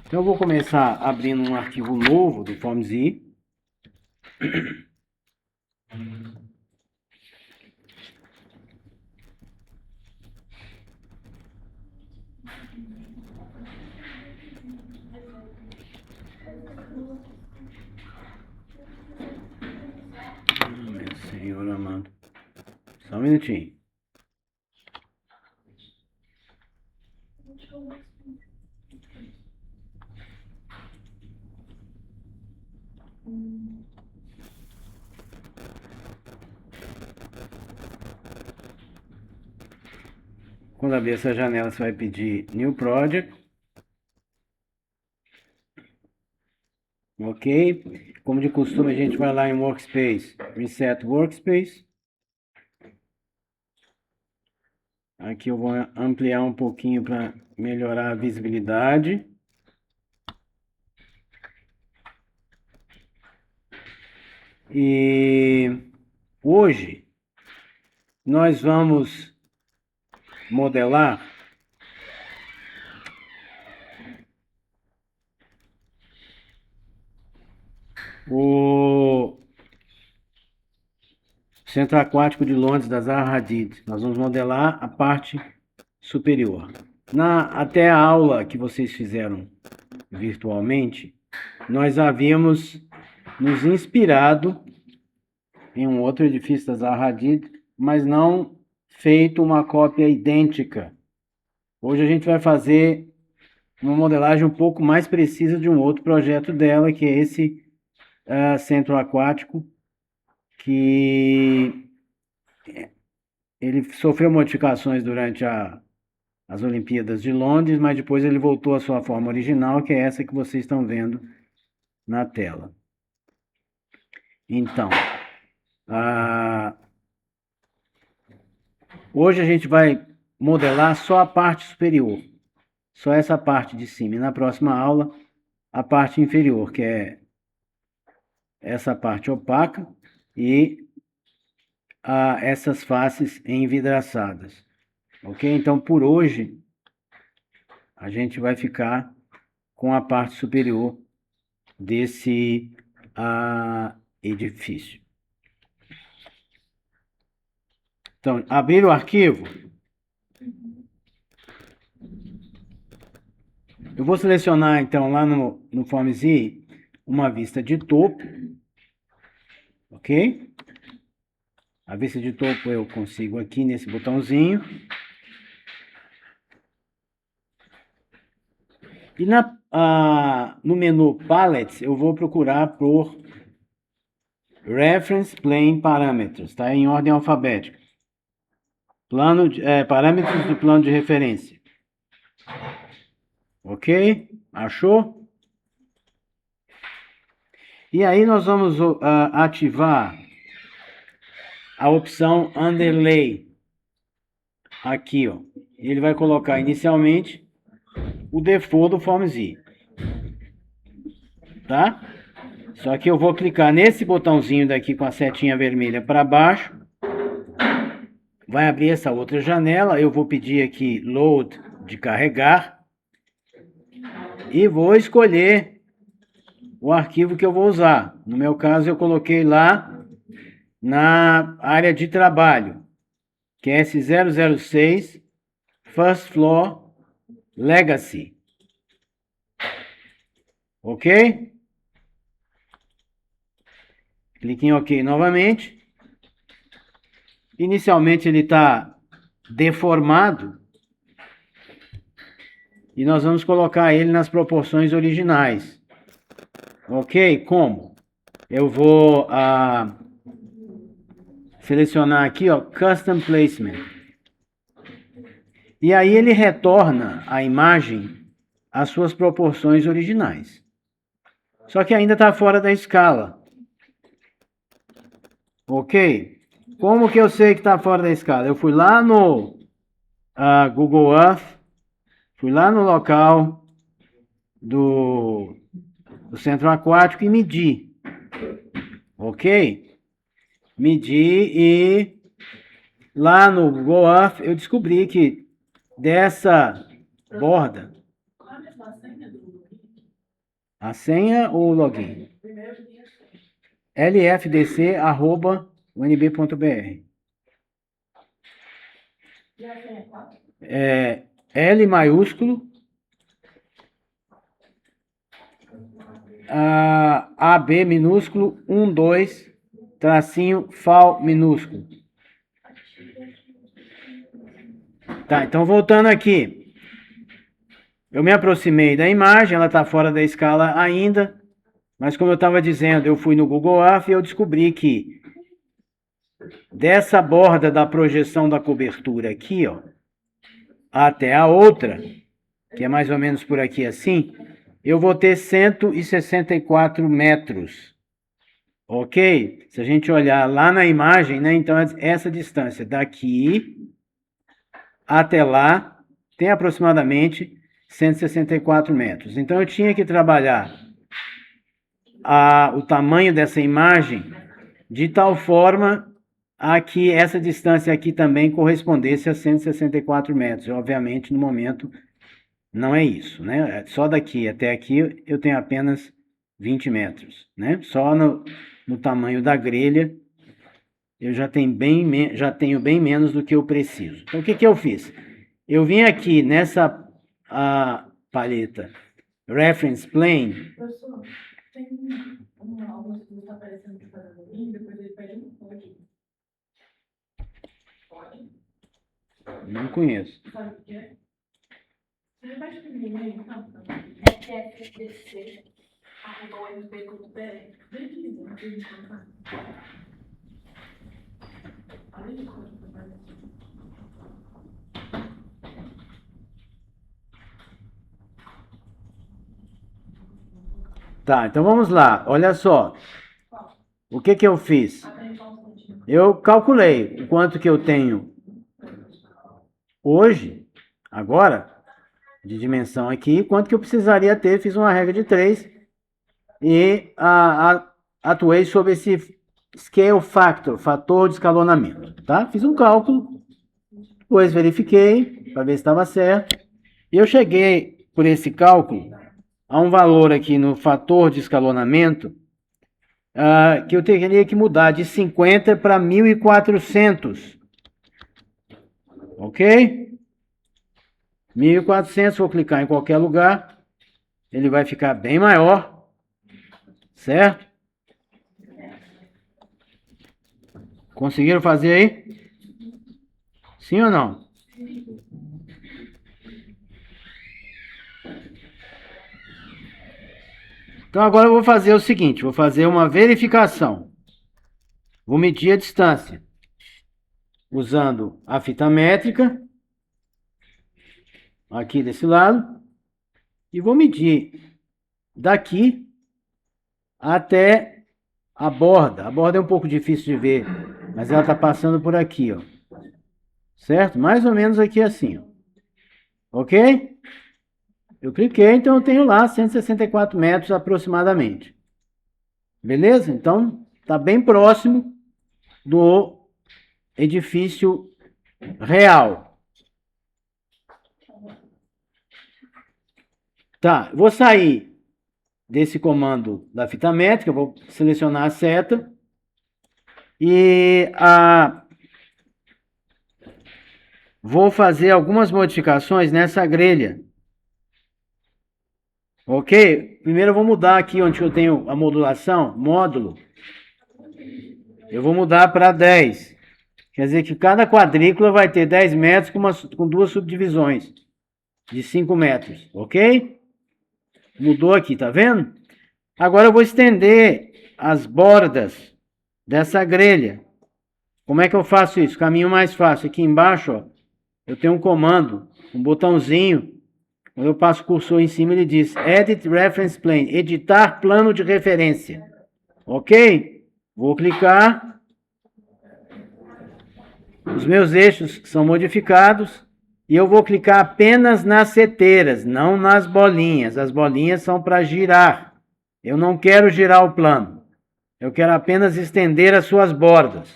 Então, eu vou começar abrindo um arquivo novo do FormZ. Meu Senhor amado. Só um minutinho. Quando abrir essa janela, você vai pedir New Project. Ok? Como de costume, a gente vai lá em Workspace, Reset Workspace. Aqui eu vou ampliar um pouquinho para melhorar a visibilidade. E hoje nós vamos modelar o Centro Aquático de Londres da Zaha Hadid. Nós vamos modelar a parte superior. Até a aula que vocês fizeram virtualmente, nós havíamos nos inspirado em um outro edifício da Zaha Hadid, mas não feito uma cópia idêntica. Hoje a gente vai fazer uma modelagem um pouco mais precisa de um outro projeto dela, que é esse centro aquático, que ele sofreu modificações durante as Olimpíadas de Londres, mas depois ele voltou à sua forma original, que é essa que vocês estão vendo na tela. Então, hoje a gente vai modelar só a parte superior, só essa parte de cima. E na próxima aula, a parte inferior, que é essa parte opaca e essas faces envidraçadas. Ok? Então, por hoje, a gente vai ficar com a parte superior desse edifício. Então, abrir o arquivo. Eu vou selecionar, então, lá no FormZ, uma vista de topo. Ok? A vista de topo eu consigo aqui nesse botãozinho. E no menu Palettes, eu vou procurar por Reference Plane Parameters, tá? Em ordem alfabética. Parâmetros do plano de referência. Ok? Achou? E aí nós vamos ativar a opção Underlay. Aqui, ó. Ele vai colocar inicialmente o default do FormZ. Tá? Só que eu vou clicar nesse botãozinho daqui com a setinha vermelha para baixo. Vai abrir essa outra janela. Eu vou pedir aqui Load de carregar. E vou escolher o arquivo que eu vou usar. No meu caso, eu coloquei lá na área de trabalho, que é S006 First Floor Legacy. Ok? Clique em OK novamente. Inicialmente ele está deformado e nós vamos colocar ele nas proporções originais. Ok? Como? Eu vou selecionar aqui, ó, Custom Placement. E aí ele retorna a imagem às suas proporções originais. Só que ainda está fora da escala. Ok? Como que eu sei que está fora da escala? Eu fui lá no Google Earth, fui lá no local do centro aquático e medi. Ok? Medi e lá no Google Earth eu descobri que dessa borda A senha ou o login? lfdc@unb.br. É L maiúsculo, AB minúsculo, 12, tracinho, FAL minúsculo. Tá, então voltando aqui. Eu me aproximei da imagem, ela está fora da escala ainda, mas como eu estava dizendo, eu fui no Google Earth e eu descobri que dessa borda da projeção da cobertura aqui, ó, até a outra, que é mais ou menos por aqui assim, eu vou ter 164 metros. Ok? Se a gente olhar lá na imagem, né? Então essa distância daqui até lá tem aproximadamente 164 metros. Então eu tinha que trabalhar o tamanho dessa imagem de tal forma a que essa distância aqui também correspondesse a 164 metros. Obviamente, no momento, não é isso, né? Só daqui até aqui eu tenho apenas 20 metros, né? Só no tamanho da grelha eu já tenho bem menos do que eu preciso. Então, o que eu fiz? Eu vim aqui nessa paleta Reference Plane. Professor, tem algumas coisas que está aparecendo aqui para mim, depois ele pede um código. Pode? Não conheço. Sabe o que é? Você repete para mim, né? Então, FFDC@unb.br. Além do código que aparece. Tá, então vamos lá. Olha só. O que eu fiz? Eu calculei o quanto que eu tenho hoje, agora, de dimensão aqui, quanto que eu precisaria ter, fiz uma regra de 3 e atuei sobre esse scale factor, fator de escalonamento, tá? Fiz um cálculo, depois verifiquei para ver se estava certo, e eu cheguei, por esse cálculo, a um valor aqui no fator de escalonamento que eu teria que mudar de 50 para 1.400. Ok? 1.400, vou clicar em qualquer lugar, ele vai ficar bem maior, certo? Conseguiram fazer aí? Sim ou não? Então agora eu vou fazer o seguinte, vou fazer uma verificação. Vou medir a distância usando a fita métrica, aqui desse lado, e vou medir daqui até a borda. A borda é um pouco difícil de ver, mas ela está passando por aqui, ó. Certo? Mais ou menos aqui assim, ó. Ok? Eu cliquei, então eu tenho lá 164 metros aproximadamente. Beleza? Então, está bem próximo do edifício real. Tá, vou sair desse comando da fita métrica, vou selecionar a seta e vou fazer algumas modificações nessa grelha. Ok? Primeiro eu vou mudar aqui onde eu tenho a modulação, módulo. Eu vou mudar para 10. Quer dizer que cada quadrícula vai ter 10 metros com duas subdivisões de 5 metros. Ok? Mudou aqui, tá vendo? Agora eu vou estender as bordas dessa grelha. Como é que eu faço isso? Caminho mais fácil. Aqui embaixo, ó, eu tenho um comando, um botãozinho. Quando eu passo o cursor em cima, ele diz Edit Reference Plane, editar plano de referência. Ok? Vou clicar. Os meus eixos são modificados. E eu vou clicar apenas nas seteiras, não nas bolinhas. As bolinhas são para girar. Eu não quero girar o plano. Eu quero apenas estender as suas bordas.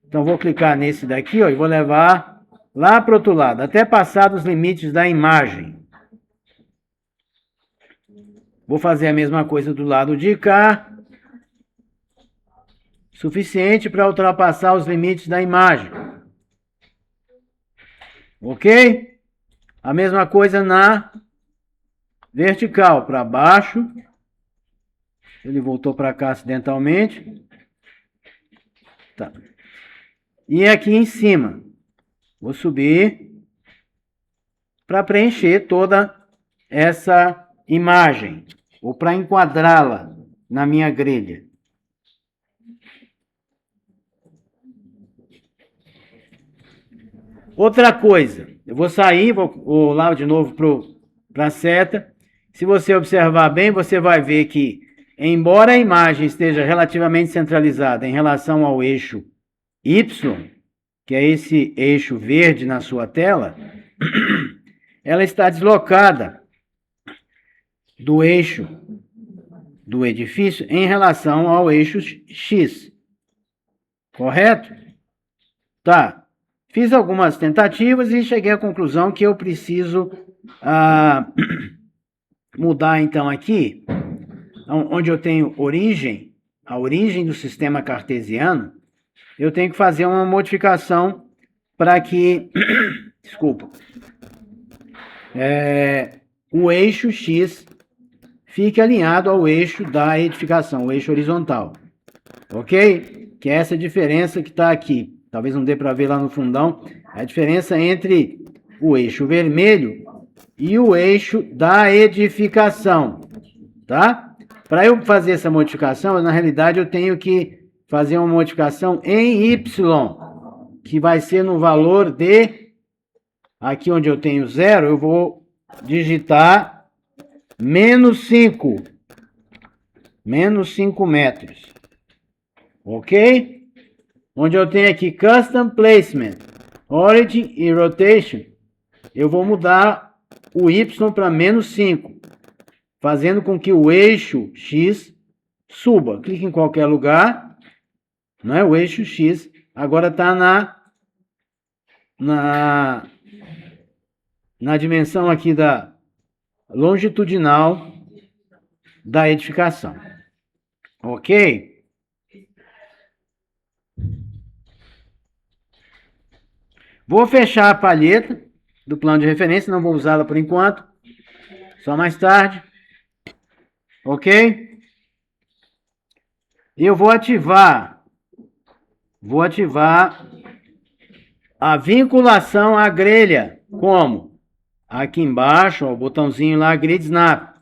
Então, vou clicar nesse daqui, ó, e vou levar lá para o outro lado, até passar dos limites da imagem. Vou fazer a mesma coisa do lado de cá. Suficiente para ultrapassar os limites da imagem. Ok? A mesma coisa na vertical, para baixo. Ele voltou para cá acidentalmente. Tá. E aqui em cima. Vou subir para preencher toda essa imagem. Ou para enquadrá-la na minha grelha. Outra coisa, eu vou sair, vou lá de novo para a seta. Se você observar bem, você vai ver que, embora a imagem esteja relativamente centralizada em relação ao eixo Y, que é esse eixo verde na sua tela, ela está deslocada do eixo do edifício em relação ao eixo X. Correto? Tá. Fiz algumas tentativas e cheguei à conclusão que eu preciso mudar então aqui, onde eu tenho origem, a origem do sistema cartesiano, eu tenho que fazer uma modificação para que, desculpa, o eixo X fique alinhado ao eixo da edificação, o eixo horizontal. Ok? Que é essa diferença que está aqui. Talvez não dê para ver lá no fundão. A diferença entre o eixo vermelho e o eixo da edificação. Tá? Para eu fazer essa modificação, na realidade eu tenho que fazer uma modificação em Y, que vai ser no valor de... Aqui onde eu tenho 0, eu vou digitar menos 5. Menos 5 metros. Ok? Onde eu tenho aqui Custom Placement, Origin e Rotation, eu vou mudar o Y para menos 5, fazendo com que o eixo X suba. Clique em qualquer lugar, não é? O eixo X agora está na dimensão aqui da longitudinal da edificação. Ok? Vou fechar a palheta do plano de referência, não vou usá-la por enquanto, só mais tarde. Ok? E eu vou ativar a vinculação à grelha. Como? Aqui embaixo, ó, o botãozinho lá, Grid Snap.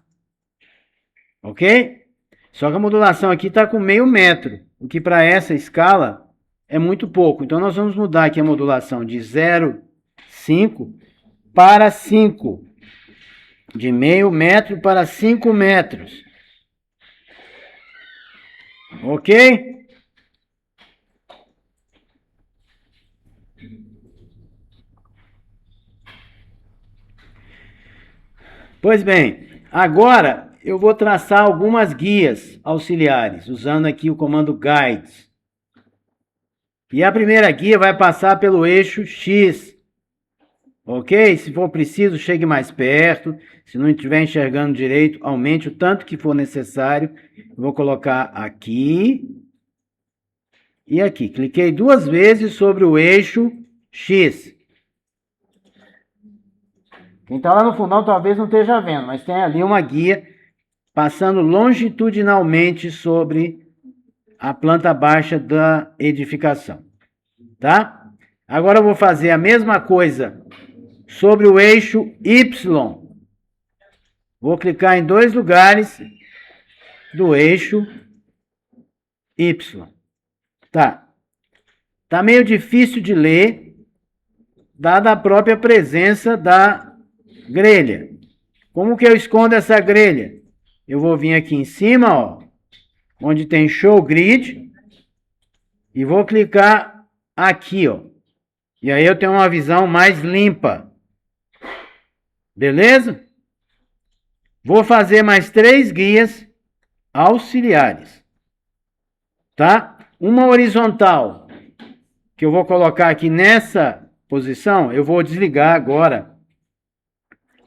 Ok? Só que a modulação aqui está com meio metro, o que para essa escala é muito pouco. Então, nós vamos mudar aqui a modulação de 0,5 para 5. De meio metro para 5 metros. Ok? Pois bem, agora eu vou traçar algumas guias auxiliares, usando aqui o comando Guides. E a primeira guia vai passar pelo eixo X. Ok? Se for preciso, chegue mais perto. Se não estiver enxergando direito, aumente o tanto que for necessário. Vou colocar aqui e aqui. Cliquei 2 vezes sobre o eixo X. Quem está lá no fundão talvez não esteja vendo, mas tem ali uma guia passando longitudinalmente sobre a planta baixa da edificação. Tá? Agora eu vou fazer a mesma coisa sobre o eixo Y. Vou clicar em 2 lugares do eixo Y. Tá. Tá meio difícil de ler, dada a própria presença da grelha. Como que eu escondo essa grelha? Eu vou vir aqui em cima, ó, onde tem Show Grid, e vou clicar aqui, ó. E aí eu tenho uma visão mais limpa. Beleza? Vou fazer mais 3 guias auxiliares. Tá? Uma horizontal, que eu vou colocar aqui nessa posição, eu vou desligar agora.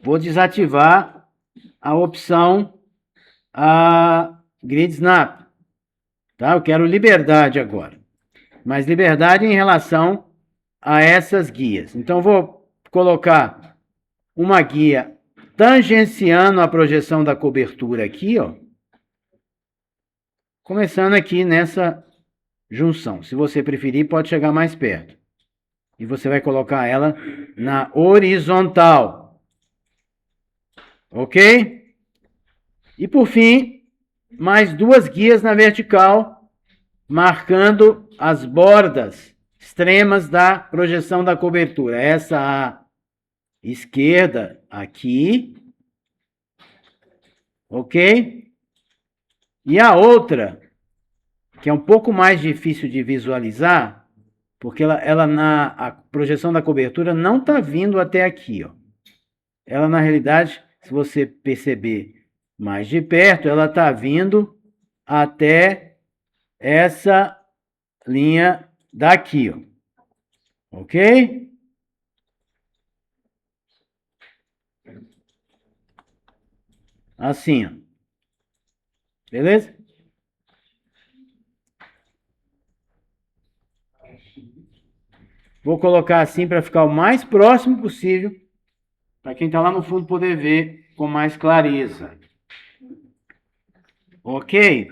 Vou desativar a opção a Grid Snap, tá? Eu quero liberdade agora, mas liberdade em relação a essas guias. Então, vou colocar uma guia tangenciando a projeção da cobertura aqui, ó. Começando aqui nessa junção. Se você preferir, pode chegar mais perto. E você vai colocar ela na horizontal. Ok? E por fim, mais duas guias na vertical, marcando as bordas extremas da projeção da cobertura. Essa à esquerda aqui. Ok? E a outra, que é um pouco mais difícil de visualizar, porque a projeção da cobertura não está vindo até aqui, ó. Ela, na realidade, se você perceber mais de perto, ela está vindo até essa linha daqui, ó. Ok? Assim, ó. Beleza? Vou colocar assim para ficar o mais próximo possível, para quem está lá no fundo poder ver com mais clareza. Ok?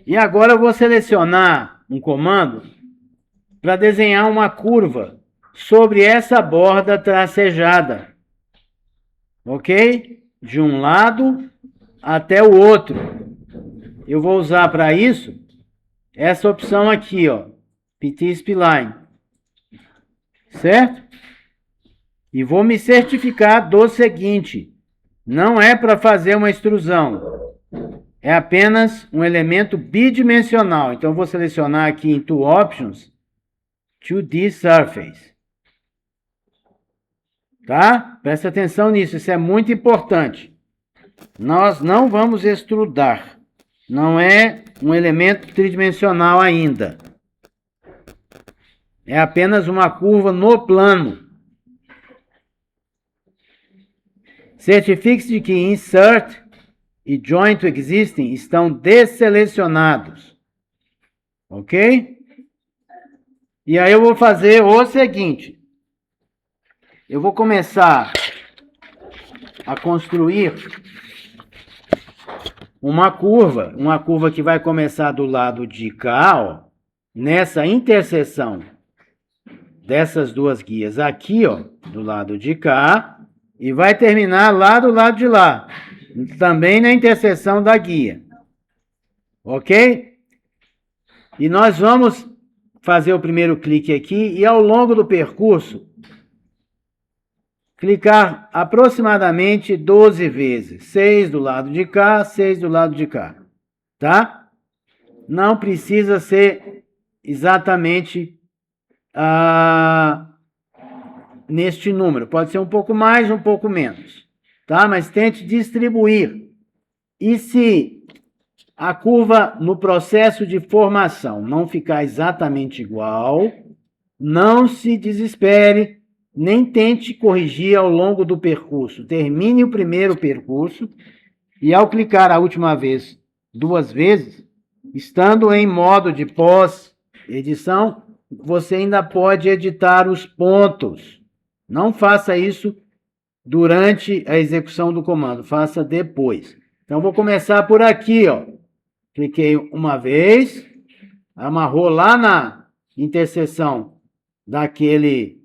E agora eu vou selecionar um comando para desenhar uma curva sobre essa borda tracejada. Ok? De um lado até o outro. Eu vou usar para isso essa opção aqui, ó, PT Spline. Certo? E vou me certificar do seguinte: não é para fazer uma extrusão, é apenas um elemento bidimensional. Então, vou selecionar aqui em Tool Options, 2D Surface. Tá? Presta atenção nisso, isso é muito importante. Nós não vamos extrudar. Não é um elemento tridimensional ainda. É apenas uma curva no plano. Certifique-se de que Insert e Join to Existing estão desselecionados. Ok? E aí eu vou fazer o seguinte. Eu vou começar a construir uma curva que vai começar do lado de cá, ó, nessa interseção dessas duas guias aqui, ó, do lado de cá, e vai terminar lá do lado de lá, também na interseção da guia. Ok? E nós vamos fazer o primeiro clique aqui e ao longo do percurso clicar aproximadamente 12 vezes. 6 do lado de cá, 6 do lado de cá. Tá? Não precisa ser exatamente neste número. Pode ser um pouco mais, um pouco menos. Tá? Mas tente distribuir. E se a curva no processo de formação não ficar exatamente igual, não se desespere, nem tente corrigir ao longo do percurso. Termine o primeiro percurso e ao clicar a última vez 2 vezes, estando em modo de pós-edição, você ainda pode editar os pontos. Não faça isso durante a execução do comando, faça depois. Então, vou começar por aqui, ó. Cliquei uma vez, amarrou lá na interseção daquelas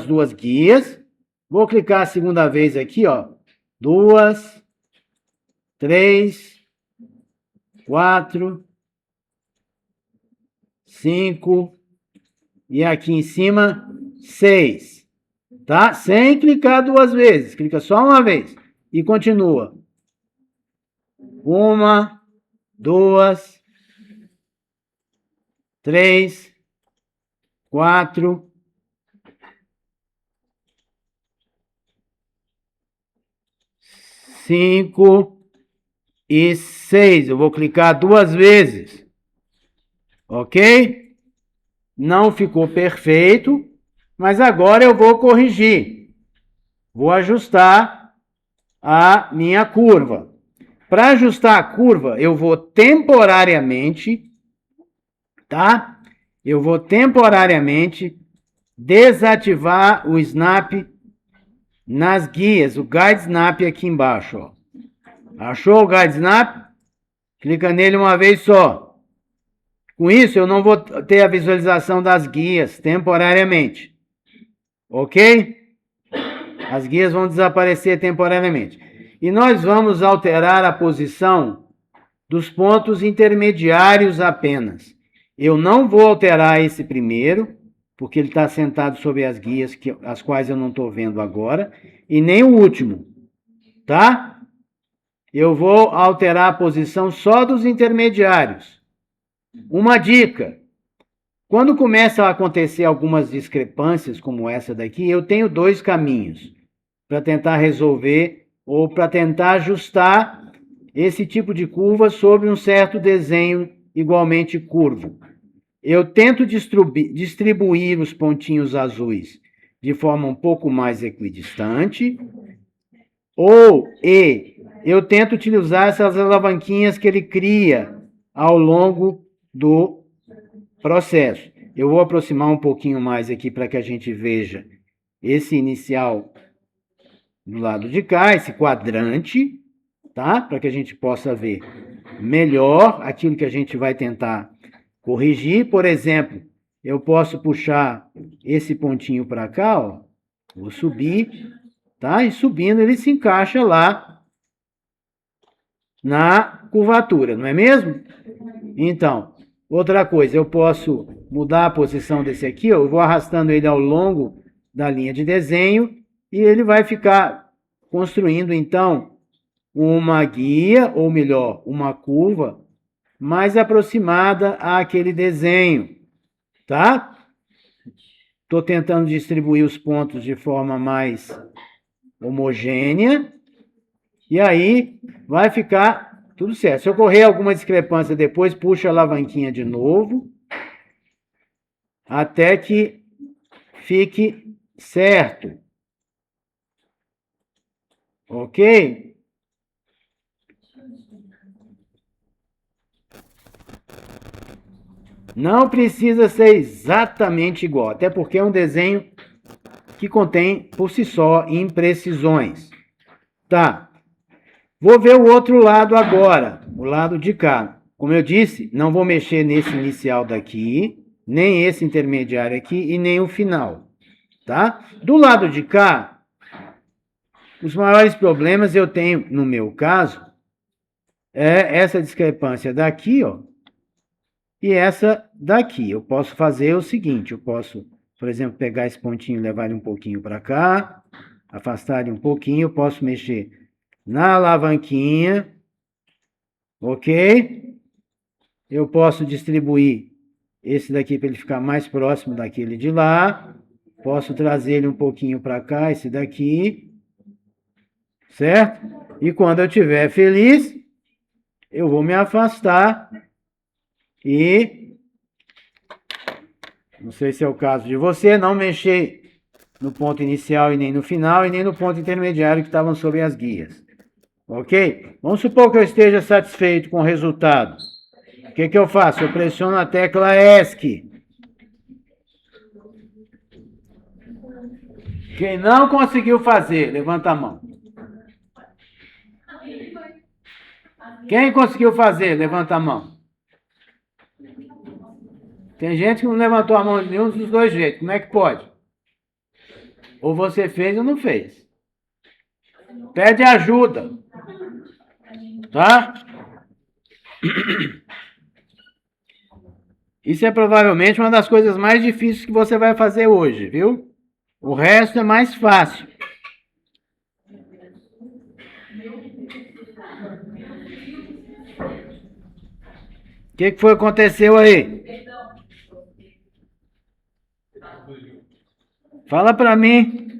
duas guias. Vou clicar a segunda vez aqui, ó. 2, 3, 4, 5 e aqui em cima 6. Tá? Sem clicar 2 vezes, clica só uma vez e continua. 1, 2, 3, 4, 5 e 6. Eu vou clicar 2 vezes. Ok? Não ficou perfeito, mas agora eu vou corrigir. Vou ajustar a minha curva. Para ajustar a curva, eu vou temporariamente, tá? Eu vou temporariamente desativar o snap nas guias, o Guide Snap aqui embaixo, ó. Achou o Guide Snap? Clica nele uma vez só. Com isso, eu não vou ter a visualização das guias temporariamente. Ok? As guias vão desaparecer temporariamente. E nós vamos alterar a posição dos pontos intermediários apenas. Eu não vou alterar esse primeiro, porque ele está sentado sobre as guias, as quais eu não estou vendo agora, e nem o último, tá? Eu vou alterar a posição só dos intermediários. Uma dica: quando começam a acontecer algumas discrepâncias como essa daqui, eu tenho dois caminhos para tentar resolver ou para tentar ajustar esse tipo de curva sobre um certo desenho igualmente curvo. Eu tento distribuir os pontinhos azuis de forma um pouco mais equidistante, eu tento utilizar essas alavanquinhas que ele cria ao longo do processo. Eu vou aproximar um pouquinho mais aqui para que a gente veja esse inicial do lado de cá, esse quadrante, tá? Para que a gente possa ver melhor aquilo que a gente vai tentar corrigir. Por exemplo, eu posso puxar esse pontinho para cá, ó. Vou subir, tá? E subindo ele se encaixa lá na curvatura, não é mesmo? Então, outra coisa, eu posso mudar a posição desse aqui, ó. Eu vou arrastando ele ao longo da linha de desenho e ele vai ficar construindo, então, uma guia, ou melhor, uma curva mais aproximada àquele desenho, tá? Estou tentando distribuir os pontos de forma mais homogênea e aí vai ficar tudo certo. Se ocorrer alguma discrepância depois, puxa a alavanquinha de novo até que fique certo. Ok? Não precisa ser exatamente igual, até porque é um desenho que contém, por si só, imprecisões. Tá. Vou ver o outro lado agora, o lado de cá. Como eu disse, não vou mexer nesse inicial daqui, nem esse intermediário aqui e nem o final. Tá? Do lado de cá, os maiores problemas eu tenho, no meu caso, é essa discrepância daqui, ó, e essa daqui. Eu posso fazer o seguinte, eu posso, por exemplo, pegar esse pontinho e levar ele um pouquinho para cá, afastar ele um pouquinho, eu posso mexer na alavanquinha, ok? Eu posso distribuir esse daqui para ele ficar mais próximo daquele de lá, posso trazer ele um pouquinho para cá, esse daqui, certo? E quando eu estiver feliz, eu vou me afastar e, não sei se é o caso de você, não mexer no ponto inicial e nem no final e nem no ponto intermediário que estavam sobre as guias. Ok? Vamos supor que eu esteja satisfeito com o resultado. O que eu faço? Eu pressiono a tecla ESC. Quem não conseguiu fazer, levanta a mão. Quem conseguiu fazer, levanta a mão. Tem gente que não levantou a mão de nenhum dos dois jeitos. Como é que pode? Ou você fez ou não fez. Pede ajuda. Tá? Isso é provavelmente uma das coisas mais difíceis que você vai fazer hoje, viu? O resto é mais fácil. O que foi que aconteceu aí? Fala para mim.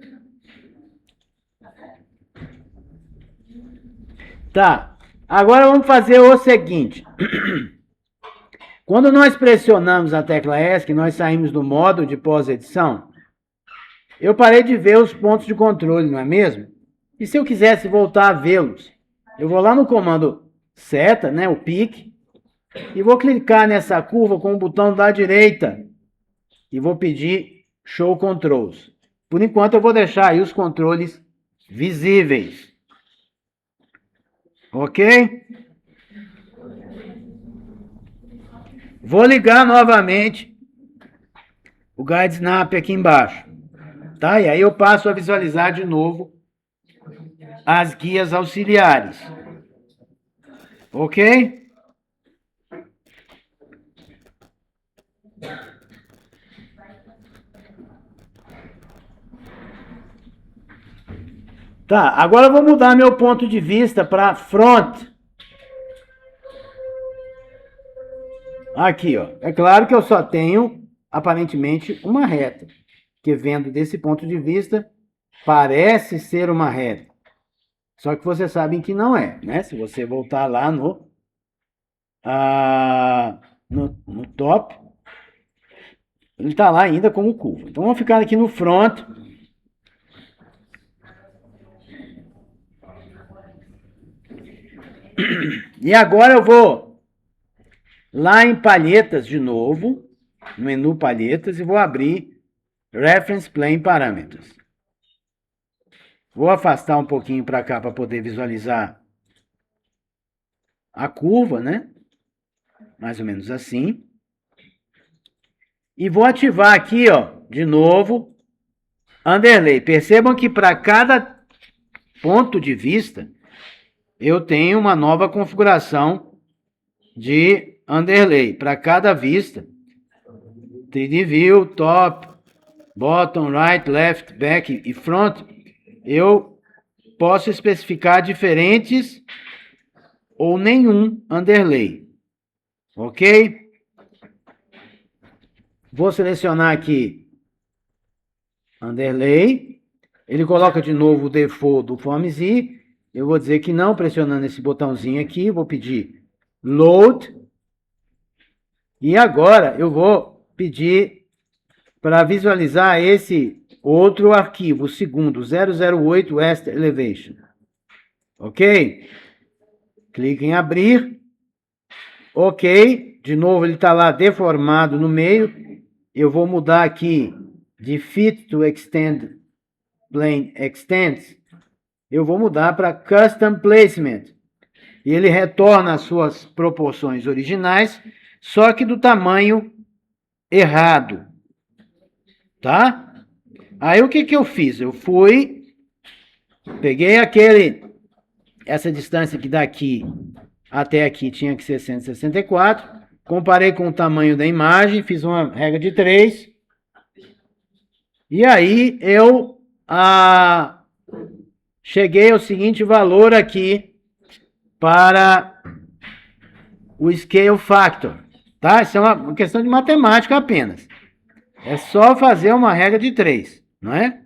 Tá. Agora vamos fazer o seguinte. Quando nós pressionamos a tecla ESC, nós saímos do modo de pós-edição. eu parei de ver os pontos de controle, não é mesmo? E se eu quisesse voltar a vê-los? Eu vou lá no comando seta, né, o pique, e vou clicar nessa curva com o botão da direita e vou pedir Show Controls. Por enquanto eu vou deixar aí os controles visíveis. Ok? Vou ligar novamente o Guide Snap aqui embaixo. Tá? E aí eu passo a visualizar de novo as guias auxiliares. Ok? Tá, agora eu vou mudar meu ponto de vista para front. Aqui, ó. É claro que eu só tenho, aparentemente, uma reta. Que vendo desse ponto de vista, parece ser uma reta. Só que vocês sabem que não é, né? Se você voltar lá no top, ele está lá ainda como curva. Então vamos ficar aqui no front. E agora eu vou lá em palhetas de novo, no menu palhetas, e vou abrir Reference Plane Parameters. Vou afastar um pouquinho para cá para poder visualizar a curva, né? Mais ou menos assim. E vou ativar aqui, ó, de novo, Underlay. Percebam que para cada ponto de vista, eu tenho uma nova configuração de Underlay. Para cada vista, 3D View, Top, Bottom, Right, Left, Back e Front, eu posso especificar diferentes ou nenhum Underlay. Ok? Vou selecionar aqui Underlay. Ele coloca de novo o default do FormZ. Eu vou dizer que não, pressionando esse botãozinho aqui. Vou pedir Load. E agora eu vou pedir para visualizar esse outro arquivo, o segundo, 008 West Elevation. Ok? Clique em abrir. Ok. De novo ele está lá deformado no meio. Eu vou mudar aqui de Fit to Extend Plane Extends. Eu vou mudar para Custom Placement. E ele retorna as suas proporções originais, só que do tamanho errado. Tá? Aí o que eu fiz? Eu peguei essa distância que daqui até aqui tinha que ser 164, comparei com o tamanho da imagem, fiz uma regra de 3, e aí eu cheguei ao seguinte valor aqui para o Scale Factor. Tá? Isso é uma questão de matemática apenas. É só fazer uma regra de 3, não é?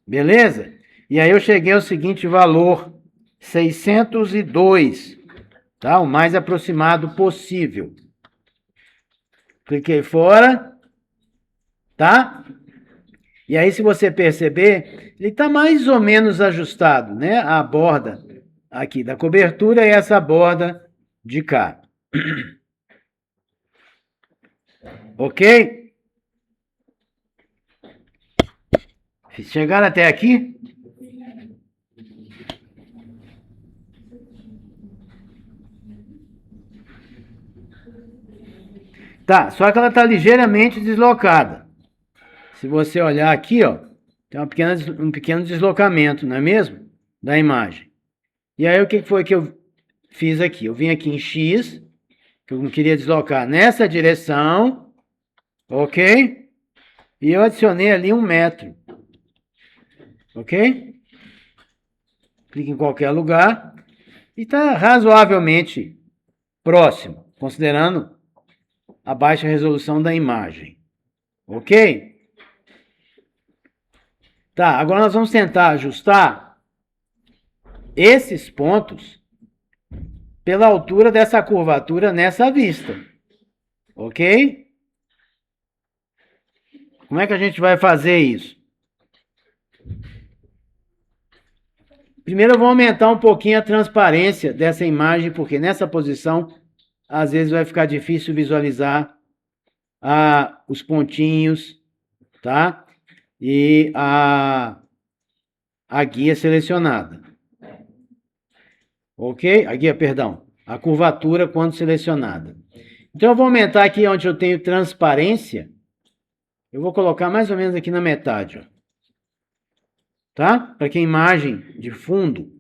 Beleza? E aí eu cheguei ao seguinte valor, 602, tá? O mais aproximado possível. Cliquei fora, tá? E aí, se você perceber, ele está mais ou menos ajustado, né? A borda aqui da cobertura e essa borda de cá. Ok? Chegaram até aqui? Tá, só que ela está ligeiramente deslocada. Se você olhar aqui, ó, tem um pequeno deslocamento, não é mesmo? Da imagem. E aí, o que foi que eu fiz aqui? Eu vim aqui em X, que eu não queria deslocar nessa direção, ok? E eu adicionei ali 1 metro. Ok? Clique em qualquer lugar. E está razoavelmente próximo, considerando a baixa resolução da imagem. Ok? Tá, agora nós vamos tentar ajustar esses pontos pela altura dessa curvatura nessa vista. Ok? Como é que a gente vai fazer isso? Primeiro eu vou aumentar um pouquinho a transparência dessa imagem, porque nessa posição, às vezes vai ficar difícil visualizar os pontinhos, tá? E a guia selecionada. Ok? A guia, perdão. A curvatura quando selecionada. Então eu vou aumentar aqui onde eu tenho transparência. Eu vou colocar mais ou menos aqui na metade, ó. Tá? Para que a imagem de fundo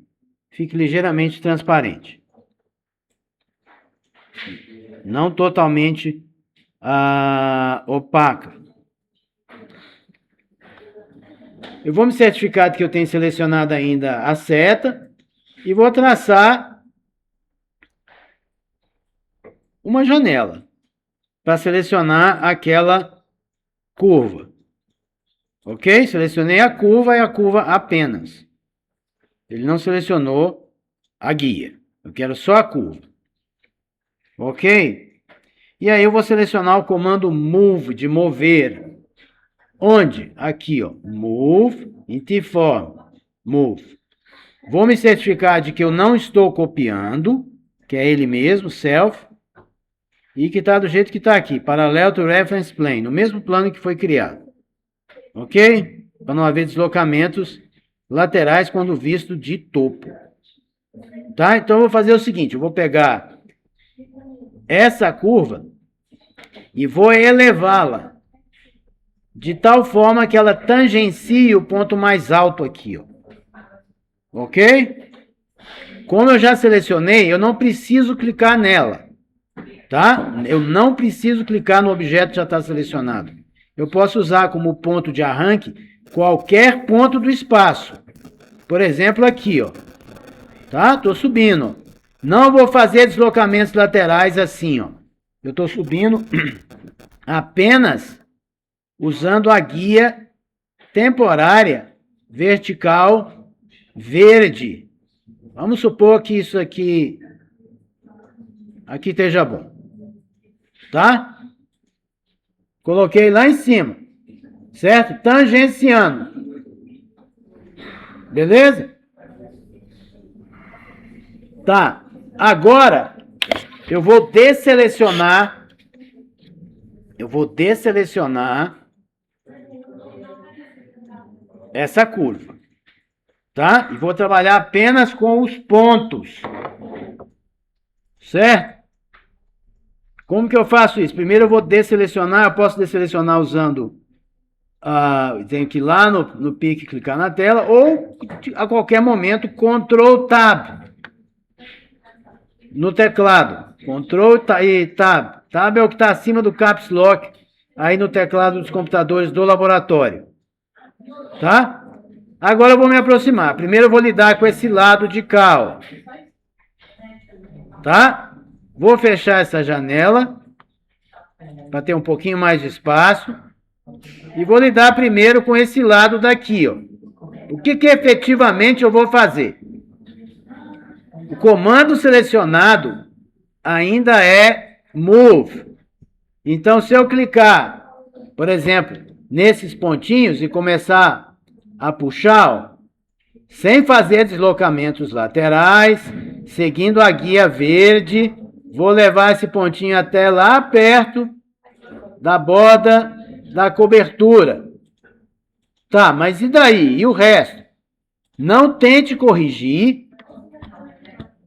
fique ligeiramente transparente. Não totalmente opaca. Eu vou me certificar de que eu tenho selecionado ainda a seta e vou traçar uma janela para selecionar aquela curva. Ok? Selecionei a curva e a curva apenas. Ele não selecionou a guia. Eu quero só a curva. Ok? E aí eu vou selecionar o comando move, de mover. Onde? Aqui, ó. Move, Intiform. Move. Vou me certificar de que eu não estou copiando, que é ele mesmo, self, e que está do jeito que está aqui, parallel to reference plane, no mesmo plano que foi criado. Ok? Para não haver deslocamentos laterais quando visto de topo. Tá? Então eu vou fazer o seguinte, eu vou pegar essa curva e vou elevá-la de tal forma que ela tangencie o ponto mais alto aqui, ó. Ok? Como eu já selecionei, eu não preciso clicar nela, tá? Eu não preciso clicar no objeto que já está selecionado. Eu posso usar como ponto de arranque qualquer ponto do espaço. Por exemplo, aqui, ó. Tá? Estou subindo. Não vou fazer deslocamentos laterais assim, ó. Eu estou subindo apenas usando a guia temporária vertical verde. Vamos supor que isso aqui esteja bom. Tá? Coloquei lá em cima. Certo? Tangenciando. Beleza? Tá. Agora, eu vou desselecionar essa curva. Tá? E vou trabalhar apenas com os pontos. Certo? Como que eu faço isso? Primeiro eu vou desselecionar, eu posso desselecionar usando, tenho que ir lá no pique, clicar na tela, ou a qualquer momento, Ctrl Tab no teclado. Ctrl e Tab. Tab é o que está acima do Caps Lock, aí no teclado dos computadores do laboratório. Tá? Agora eu vou me aproximar. Primeiro eu vou lidar com esse lado de cá, ó. Tá? Vou fechar essa janela para ter um pouquinho mais de espaço. E vou lidar primeiro com esse lado daqui, ó. O que efetivamente eu vou fazer? O comando selecionado ainda é move. Então, se eu clicar, por exemplo, nesses pontinhos e começar a puxar, ó, sem fazer deslocamentos laterais, seguindo a guia verde, vou levar esse pontinho até lá perto da borda da cobertura. Tá, mas e daí? E o resto? Não tente corrigir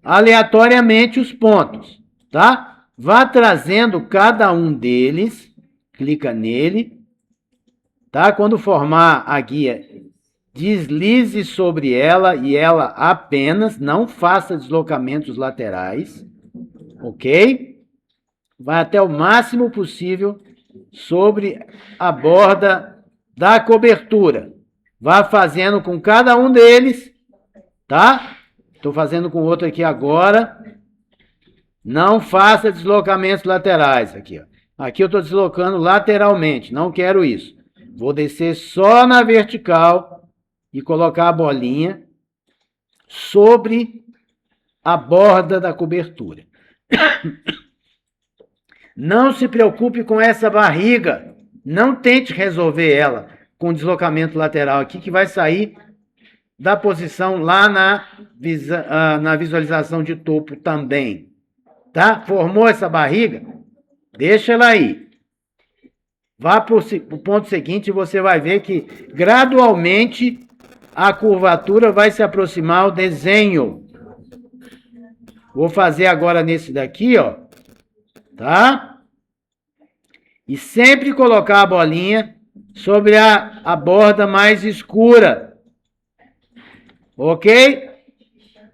aleatoriamente os pontos, tá? Vá trazendo cada um deles, clica nele, tá? Quando formar a guia, deslize sobre ela e ela apenas, não faça deslocamentos laterais, ok? Vai até o máximo possível sobre a borda da cobertura. Vá fazendo com cada um deles, tá? Estou fazendo com o outro aqui agora. Não faça deslocamentos laterais aqui, ó. Aqui eu estou deslocando lateralmente, não quero isso. Vou descer só na vertical e colocar a bolinha sobre a borda da cobertura. Não se preocupe com essa barriga, Não tente resolver ela com deslocamento lateral aqui, que vai sair da posição lá na visualização de topo também. Tá? Formou essa barriga? Deixa ela aí. Vá para o ponto seguinte e você vai ver que gradualmente a curvatura vai se aproximar ao desenho. Vou fazer agora nesse daqui, ó. Tá? E sempre colocar a bolinha sobre a borda mais escura. Ok?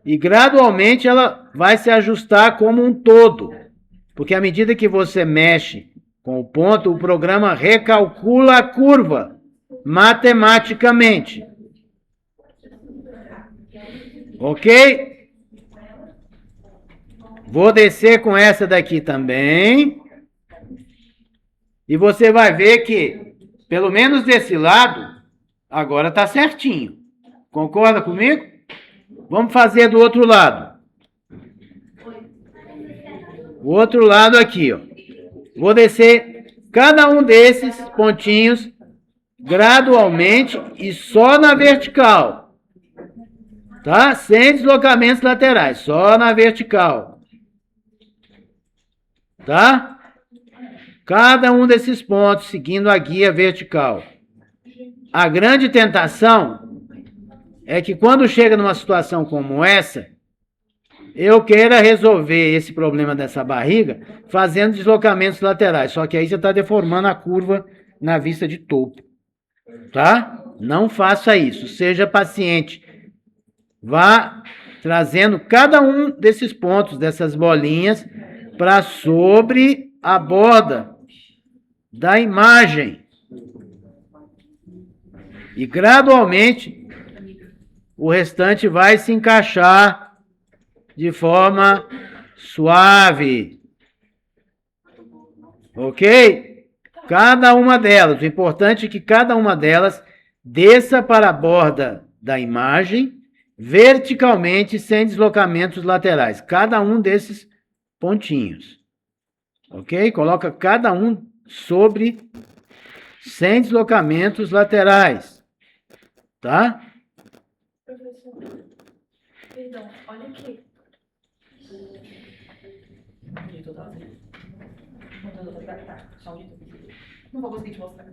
E gradualmente ela vai se ajustar como um todo. Porque à medida que você mexe com o ponto, o programa recalcula a curva matematicamente. Ok? Vou descer com essa daqui também. E você vai ver que, pelo menos desse lado, agora está certinho. Concorda comigo? Vamos fazer do outro lado. O outro lado aqui, ó. Vou descer cada um desses pontinhos gradualmente e só na vertical. Tá? Sem deslocamentos laterais, só na vertical. Tá? Cada um desses pontos seguindo a guia vertical. A grande tentação é que quando chega numa situação como essa, eu queira resolver esse problema dessa barriga fazendo deslocamentos laterais. Só que aí você está deformando a curva na vista de topo. Tá? Não faça isso. Seja paciente. Vá trazendo cada um desses pontos, dessas bolinhas, para sobre a borda da imagem. E gradualmente o restante vai se encaixar de forma suave. Ok? Cada uma delas. O importante é que cada uma delas desça para a borda da imagem verticalmente, sem deslocamentos laterais. Cada um desses pontinhos. Ok? Coloca cada um sobre, sem deslocamentos laterais. Tá? Professor, perdão, olha aqui. Não vou conseguir te mostrar.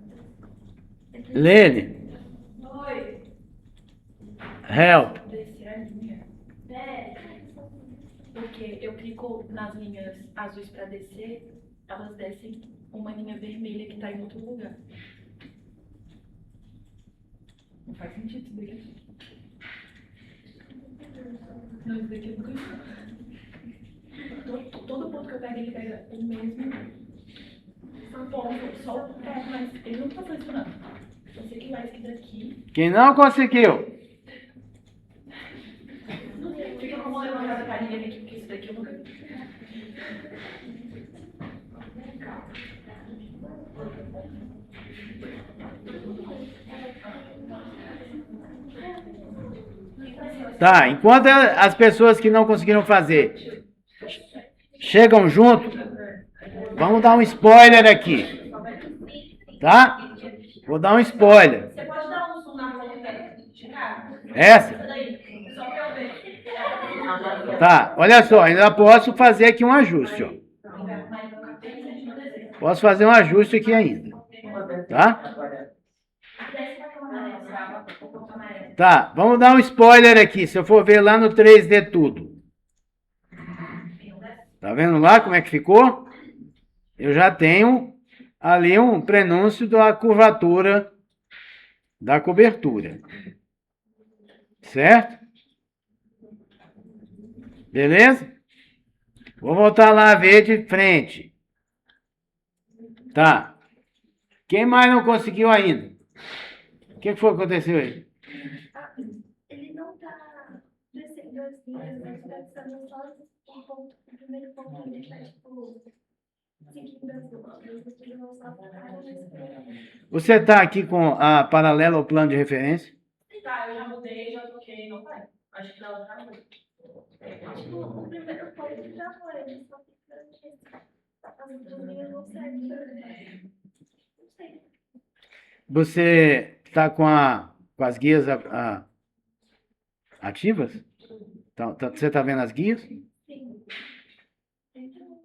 Lene. Oi. Help. Descer a linha. Porque eu clico nas linhas azuis para descer, elas descem uma linha vermelha que está em outro lugar. Não faz sentido isso daqui. Não, isso daqui eu nunca vi. Todo ponto que eu pego, ele pega o mesmo ponto, só o ponto, mas ele não tá flexionando. Eu sei que vai esse daqui. Quem não conseguiu? Não sei porque eu não vou levantar a carinha aqui, porque isso daqui eu nunca vi. Tá, enquanto as pessoas que não conseguiram fazer chegam junto, vamos dar um spoiler aqui. Tá? Vou dar um spoiler. Você pode dar um zoom na foto chegar? Essa? Só pra eu ver. Tá, olha só, ainda posso fazer aqui um ajuste, ó. Posso fazer um ajuste aqui ainda. Tá? Tá, vamos dar um spoiler aqui, se eu for ver lá no 3D tudo. Tá vendo lá como é que ficou? Eu já tenho ali um prenúncio da curvatura da cobertura. Certo? Beleza? Vou voltar lá a ver de frente. Tá. Quem mais não conseguiu ainda? O que foi que aconteceu aí? Ele não tá descendo assim, mas tá descendo só um ponto, o primeiro ponto, ele tá tipo seguindo as outras, ele não só tá Você está aqui com a paralela ao plano de referência? Tá, eu já mudei, já troquei, não vai. Acho que ela tá muito. tipo, o primeiro ponto já foi, ele só fica as outras linhas não seguem. Não sei. Você está com as guias ativas? Você está vendo as guias? Sim. Então,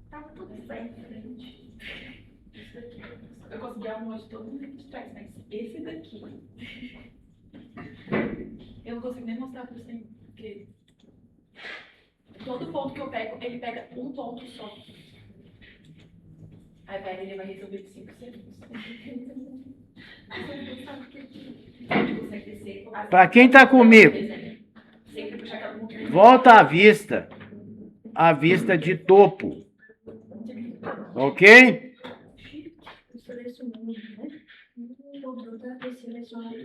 tava tudo certo. Isso daqui. Eu consegui arrumar de todo mundo de trás, mas esse daqui. Eu não consigo nem mostrar pra você, porque todo ponto que eu pego, ele pega um ponto só. Aí ele vai resolver em 5 segundos. Consegue descer. Para quem está comigo, Sempre puxar aquela montanha. volta à vista de topo, ok? Eu selecionei, né? Voltou para ter selecionado.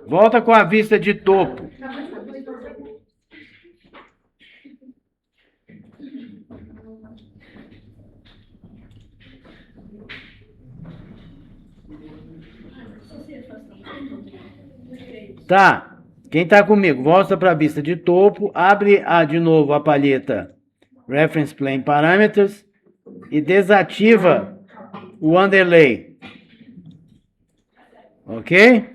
Volta com a vista de topo. Tá. Quem está comigo, volta para a vista de topo, abre de novo a palheta Reference Plane Parameters e desativa o underlay. Ok?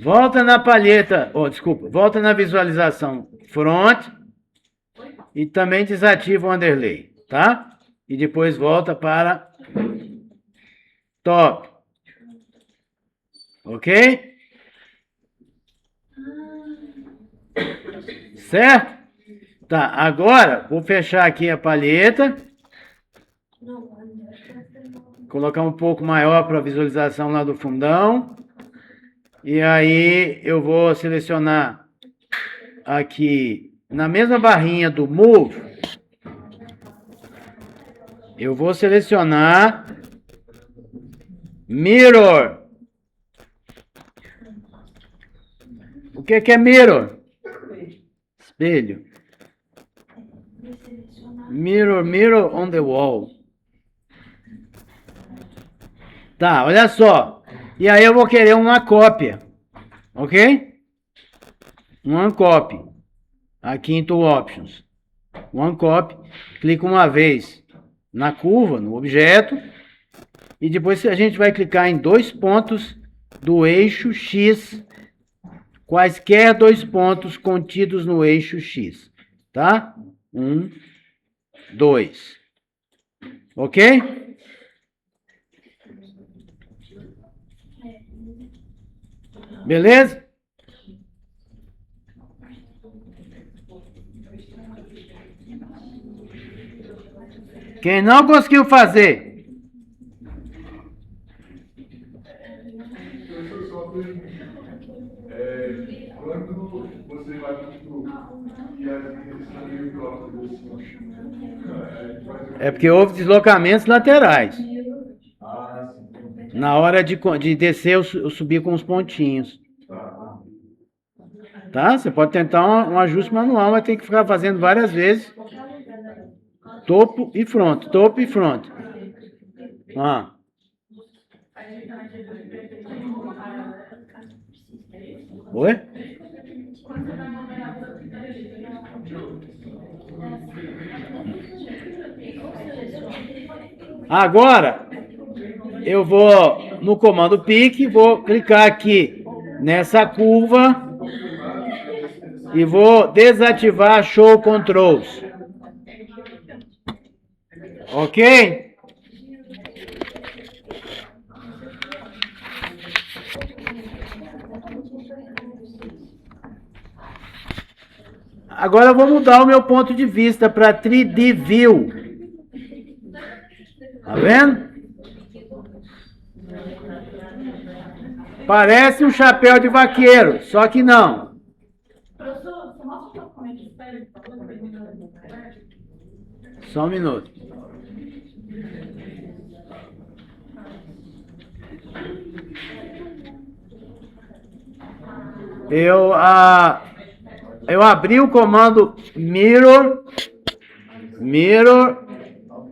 Volta na palheta, desculpa, volta na visualização front e também desativa o underlay, tá? E depois volta para top. Ok? Certo? Tá, agora vou fechar aqui a palheta. Colocar um pouco maior para a visualização lá do fundão. E aí eu vou selecionar aqui na mesma barrinha do Move. Eu vou selecionar Mirror. O que é Mirror? Espelho. Mirror on the wall. Tá, olha só. E aí eu vou querer uma cópia. Ok? One copy. Aqui em Tool Options. One copy. Clica uma vez na curva, no objeto. E depois a gente vai clicar em 2 pontos do eixo X. Quaisquer 2 pontos contidos no eixo X. Tá? 1, 2. Ok? Beleza? Quem não conseguiu fazer? Quando você vai para o e as linhas estão meio próximas assim, É porque houve deslocamentos laterais. Na hora de descer, eu subi com os pontinhos. Tá? Você pode tentar um ajuste manual, mas tem que ficar fazendo várias vezes. Topo e front, topo e front. Oi? Agora, eu vou no comando pique, vou clicar aqui nessa curva e vou desativar Show Controls. Ok? Agora eu vou mudar o meu ponto de vista para 3D View. Tá vendo? Parece um chapéu de vaqueiro, só que não. Professor, você mostra como é que espera? Só um minuto. eu abri o comando mirror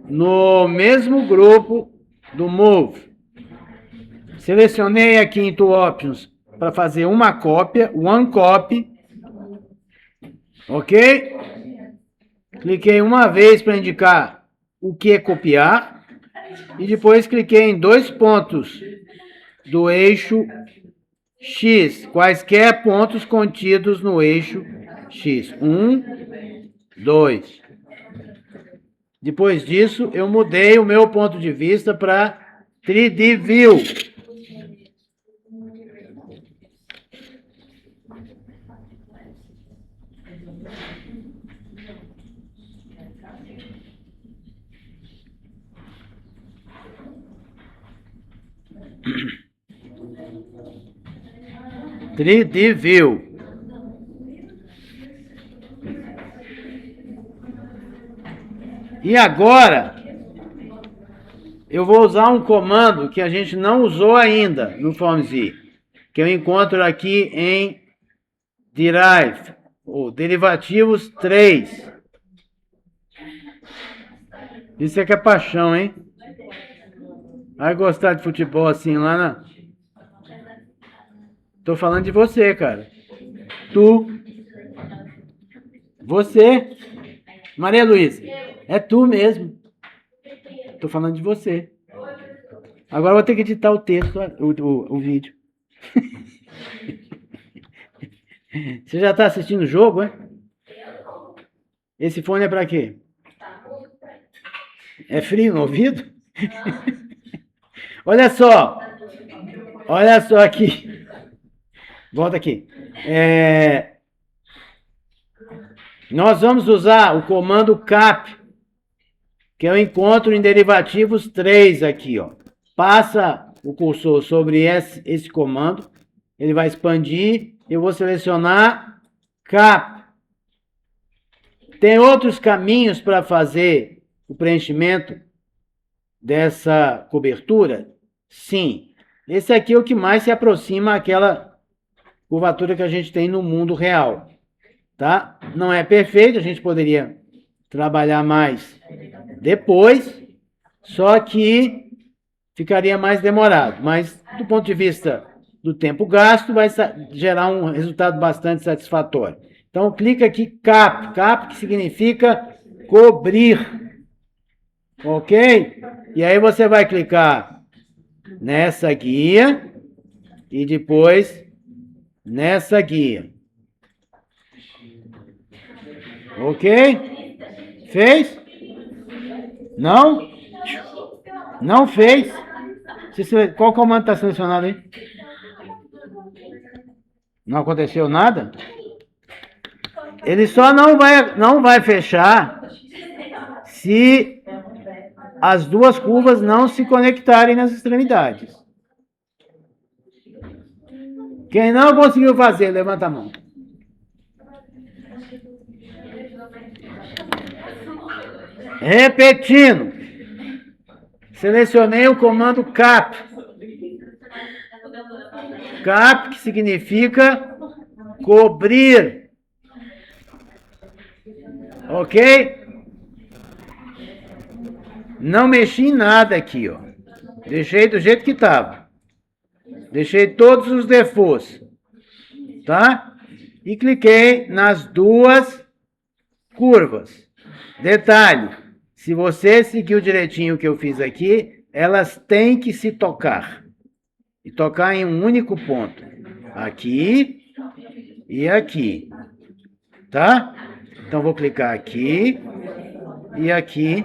no mesmo grupo do move. Selecionei aqui em Tool Options para fazer uma cópia, one copy, ok? Cliquei uma vez para indicar o que é copiar e depois cliquei em 2 pontos do eixo X, quaisquer pontos contidos no eixo X. 1, 2. Depois disso, eu mudei o meu ponto de vista para 3D View. Three-D View. E agora, eu vou usar um comando que a gente não usou ainda no FormZ, que eu encontro aqui em Derive, ou Derivativos 3. Isso é que é paixão, hein? Vai gostar de futebol assim lá na... Tô falando de você, cara. Tu. Você. Maria Luísa. É tu mesmo. Tô falando de você. Agora eu vou ter que editar o texto, o vídeo. Você já tá assistindo o jogo, é? Esse fone é pra quê? É frio no ouvido? Olha só. Olha só aqui. Volta aqui. Nós vamos usar o comando cap, que eu encontro em derivativos 3 aqui, ó. Passa o cursor sobre esse comando, ele vai expandir, eu vou selecionar cap. Tem outros caminhos para fazer o preenchimento dessa cobertura? Sim. Esse aqui é o que mais se aproxima àquela curvatura que a gente tem no mundo real, tá? Não é perfeito, a gente poderia trabalhar mais depois, só que ficaria mais demorado, mas do ponto de vista do tempo gasto, vai gerar um resultado bastante satisfatório. Então, clica aqui cap, que significa cobrir, ok? E aí você vai clicar nessa guia e depois nessa guia. Ok? Fez? Não? Não fez? Qual comando está selecionado aí? Não aconteceu nada? Ele só não vai fechar se as duas curvas não se conectarem nas extremidades. Quem não conseguiu fazer, levanta a mão. Repetindo. Selecionei o comando cap. Cap, que significa cobrir. Ok? Não mexi em nada aqui, ó. Deixei do jeito que estava. Deixei todos os defaults, tá? E cliquei nas duas curvas. Detalhe, se você seguiu direitinho o que eu fiz aqui, elas têm que se tocar. E tocar em um único ponto. Aqui e aqui. Tá? Então, vou clicar aqui e aqui.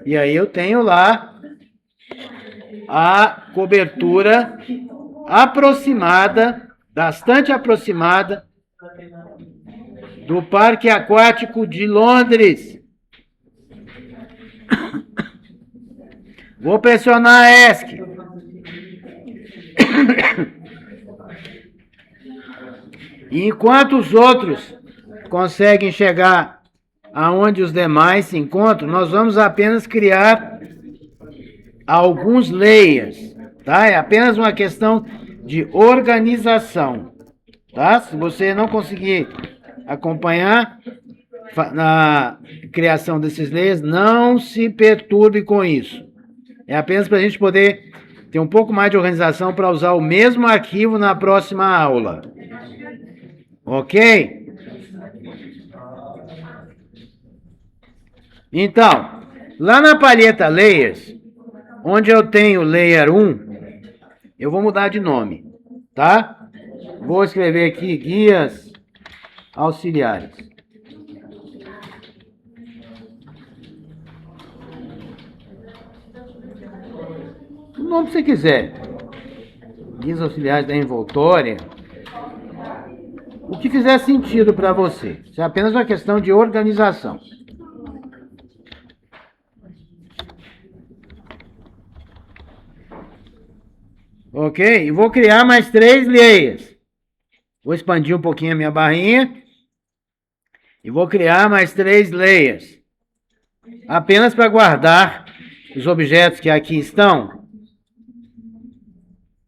E aí eu tenho lá a cobertura aproximada, bastante aproximada, do Parque Aquático de Londres. Vou pressionar ESC. E enquanto os outros conseguem chegar aonde os demais se encontram, nós vamos apenas criar alguns layers, tá? É apenas uma questão de organização. tá? Se você não conseguir acompanhar na criação desses layers, não se perturbe com isso. É apenas para a gente poder ter um pouco mais de organização para usar o mesmo arquivo na próxima aula. Ok? Então, lá na palheta Layers, onde eu tenho Layer 1, eu vou mudar de nome, tá? Vou escrever aqui guias auxiliares. O nome que você quiser. Guias auxiliares da envoltória. O que fizer sentido para você. Isso é apenas uma questão de organização. Ok? E vou criar mais 3 layers. Vou expandir um pouquinho a minha barrinha. E vou criar mais 3 layers. Apenas para guardar os objetos que aqui estão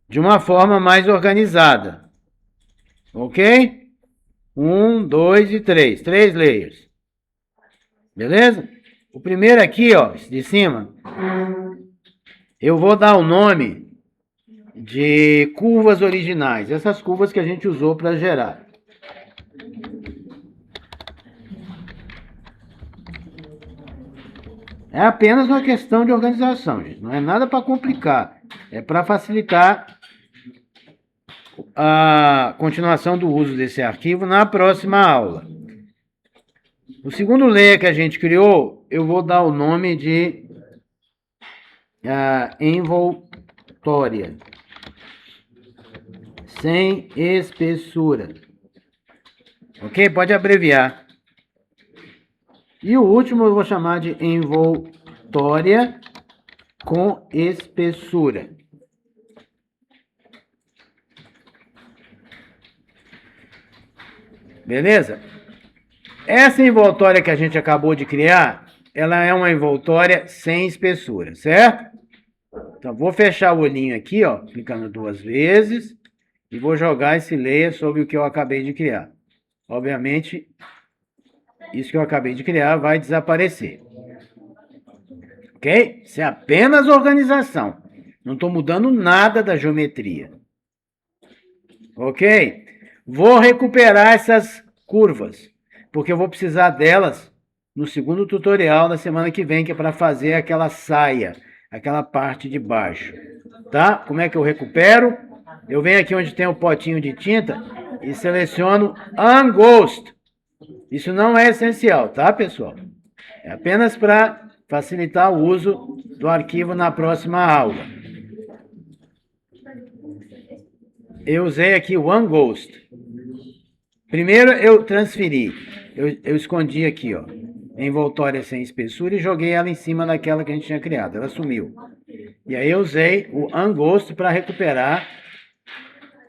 de uma forma mais organizada. Ok? 1, 2 e 3. 3 layers. Beleza? O primeiro aqui, ó, de cima, eu vou dar o nome de curvas originais. Essas curvas que a gente usou para gerar. É apenas uma questão de organização, gente. Não é nada para complicar. É para facilitar a continuação do uso desse arquivo na próxima aula. O segundo layer que a gente criou, eu vou dar o nome de envoltória. Sem espessura. Ok? Pode abreviar. E o último eu vou chamar de envoltória com espessura. Beleza? Essa envoltória que a gente acabou de criar, ela é uma envoltória sem espessura, certo? Então, vou fechar o olhinho aqui, ó, clicando 2 vezes, e vou jogar esse layer sobre o que eu acabei de criar. Obviamente, isso que eu acabei de criar vai desaparecer. Ok? Isso é apenas organização. Não estou mudando nada da geometria. Ok? Vou recuperar essas curvas, porque eu vou precisar delas no segundo tutorial da semana que vem, que é para fazer aquela saia, aquela parte de baixo. Tá? Como é que eu recupero? Eu venho aqui onde tem o potinho de tinta e seleciono Unghost. Isso não é essencial, tá, pessoal? É apenas para facilitar o uso do arquivo na próxima aula. Eu usei aqui o Unghost. Primeiro eu transferi. Eu escondi aqui, ó, envoltória sem espessura e joguei ela em cima daquela que a gente tinha criado. Ela sumiu. E aí eu usei o Unghost para recuperar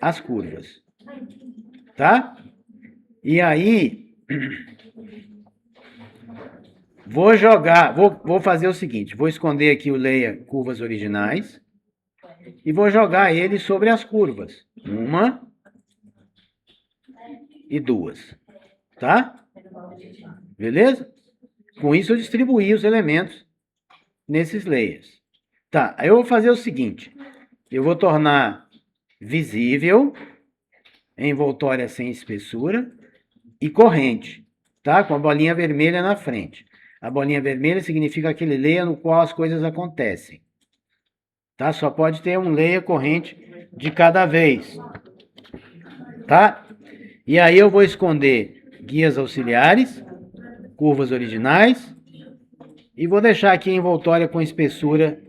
as curvas. Tá? E aí vou fazer o seguinte, vou esconder aqui o layer curvas originais e vou jogar ele sobre as curvas. 1 e 2. Tá? Beleza? Com isso eu distribuí os elementos nesses layers. Tá, aí eu vou fazer o seguinte, eu vou tornar visível, envoltória sem espessura e corrente, tá? Com a bolinha vermelha na frente. A bolinha vermelha significa aquele layer no qual as coisas acontecem. Tá? Só pode ter um layer corrente de cada vez. Tá? E aí eu vou esconder guias auxiliares, curvas originais, e vou deixar aqui a envoltória com espessura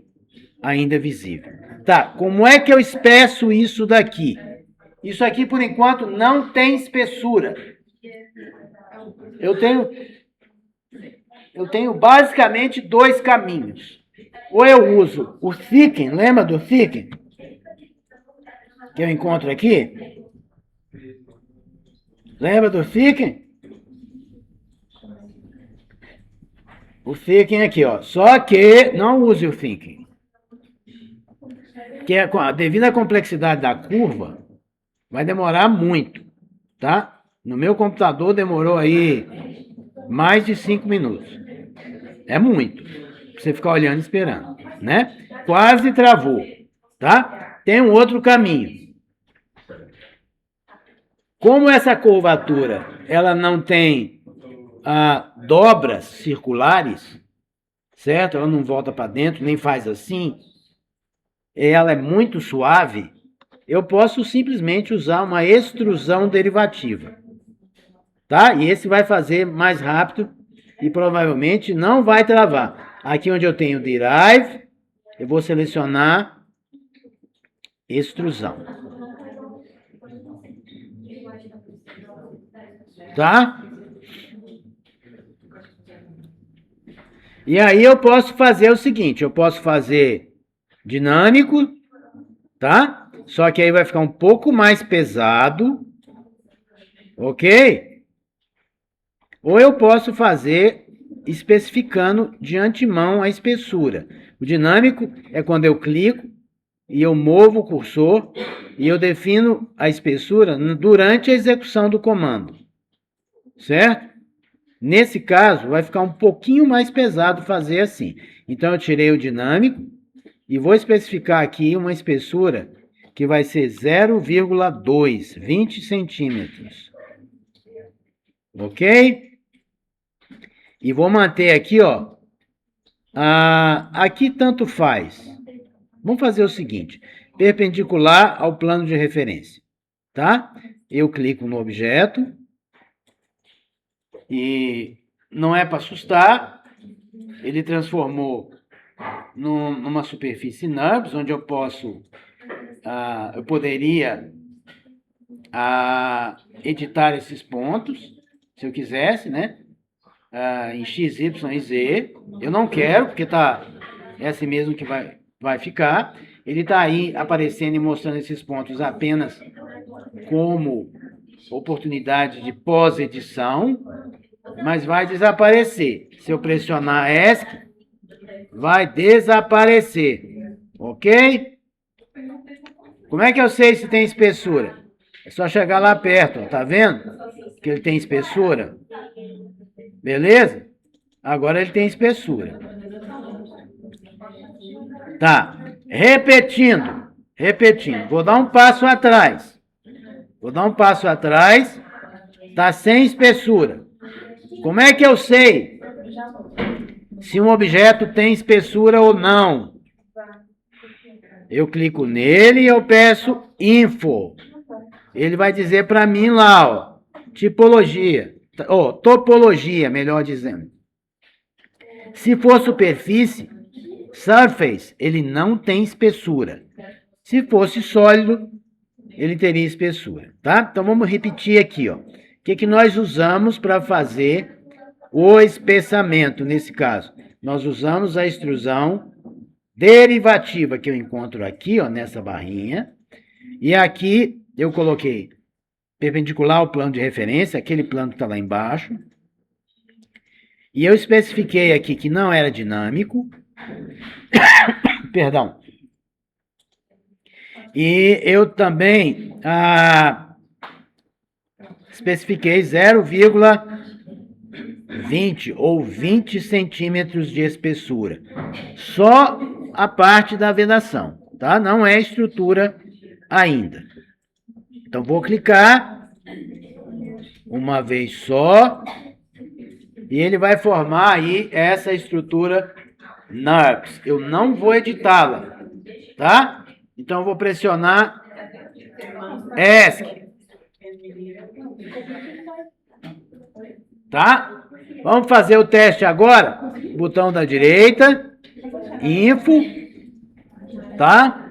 ainda visível. Tá, como é que eu espesso isso daqui? Isso aqui, por enquanto, não tem espessura. Eu tenho basicamente 2 caminhos. Ou eu uso o thicken, lembra do thicken? Que eu encontro aqui? Lembra do thicken? O thicken aqui, ó. Só que não use o thicken. Porque devido à complexidade da curva, vai demorar muito. tá? No meu computador demorou aí mais de 5 minutos. É muito. Pra você ficar olhando e esperando, né? Quase travou, tá? Tem um outro caminho. Como essa curvatura, ela não tem dobras circulares, certo? Ela não volta para dentro, nem faz assim. Ela é muito suave. Eu posso simplesmente usar uma extrusão derivativa, tá? E esse vai fazer mais rápido e provavelmente não vai travar. Aqui onde eu tenho Derive, eu vou selecionar extrusão. Tá? E aí eu posso fazer o seguinte, eu posso fazer dinâmico, tá? Só que aí vai ficar um pouco mais pesado, ok? Ou eu posso fazer especificando de antemão a espessura. O dinâmico é quando eu clico e eu movo o cursor e eu defino a espessura durante a execução do comando, certo? Nesse caso, vai ficar um pouquinho mais pesado fazer assim. Então, eu tirei o dinâmico e vou especificar aqui uma espessura que vai ser 0,2, 20 centímetros. Ok? E vou manter aqui, ó. Aqui tanto faz. Vamos fazer o seguinte. Perpendicular ao plano de referência. Tá? Eu clico no objeto. E não é para assustar. Ele transformou numa superfície NURBS, onde eu poderia editar esses pontos, se eu quisesse, né? Em X, Y e Z. Eu não quero, porque é assim mesmo que vai ficar. Ele está aí aparecendo e mostrando esses pontos apenas como oportunidade de pós-edição, mas vai desaparecer. Se eu pressionar ESC, vai desaparecer. Ok? Como é que eu sei se tem espessura? É só chegar lá perto, ó, tá vendo? Que ele tem espessura. Beleza? Agora ele tem espessura. Tá. Repetindo. Vou dar um passo atrás. Tá sem espessura. Como é que eu sei se um objeto tem espessura ou não? Eu clico nele e eu peço Info. Ele vai dizer para mim lá, ó, topologia, melhor dizendo. Se for superfície, surface, ele não tem espessura. Se fosse sólido, ele teria espessura, tá? Então vamos repetir aqui, ó. O que nós usamos para fazer o espessamento nesse caso? Nós usamos a extrusão derivativa que eu encontro aqui, ó, nessa barrinha. E aqui eu coloquei perpendicular ao plano de referência, aquele plano que está lá embaixo. E eu especifiquei aqui que não era dinâmico. Perdão. E eu também especifiquei 0,20 ou 20 centímetros de espessura. Só a parte da vedação, tá? Não é estrutura ainda. Então, vou clicar uma vez só e ele vai formar aí essa estrutura NURBS. Eu não vou editá-la, tá? Então, eu vou pressionar ESC. Tá? Vamos fazer o teste agora. Botão da direita. Info. Tá?